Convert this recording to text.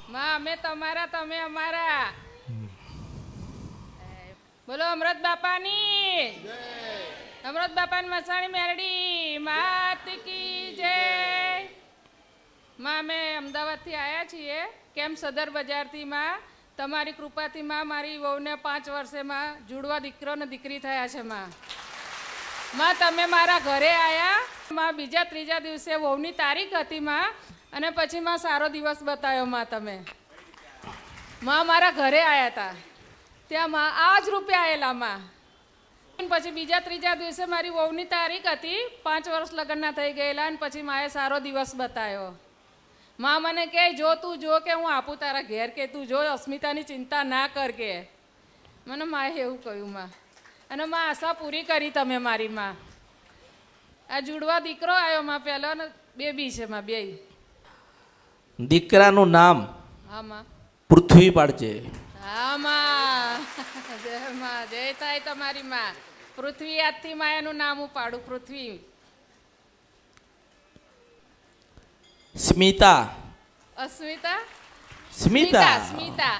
માં અમે તમારા, તમે અમારા. બોલો અમૃત બાપાની, અમૃત બાપાની મસાણી મેરડી માત કી જય. માં અમે અમદાવાદથી આવ્યા છીએ, કેમ સદર બજારથી. માં તમારી કૃપાથી માં મારી વહુને 5 વર્ષે માં જુડવા દીકરો ને દીકરી થયા છે. માં તમે મારા ઘરે આવ્યા. માં બીજા ત્રીજા દિવસે વહુની તારીખ હતી માં, અને પછી માં સારો દિવસ બતાવ્યો. માં તમે માં મારા ઘરે આવ્યા હતા, ત્યાં માં આ જ રૂપે આવેલા. માં પછી બીજા ત્રીજા દિવસે મારી વહુની તારીખ હતી, 5 વર્ષ લગ્નના થઈ ગયેલા, અને પછી માએ સારો દિવસ બતાવ્યો. માં મને કહે જો તું જો કે હું આપું તારા ઘેર, કે તું જો અસ્મિતાની ચિંતા ના કર કે. મને માએ એવું કહ્યું. માં અને માં આશા પૂરી કરી તમે મારી. માં આ જુડવા દીકરો આવ્યો. માં પહેલો ને બેબી છે. માં બે દીકરાનું નામ હા માં પૃથ્વી પાડજે. હા માં જય માં, જય થાય તમારી. માં પૃથ્વી આજથી માં એનું નામ હું પાડું, પૃથ્વી. સ્મિતા. અસ્મિતા, સ્મિતા. સ્મિતા.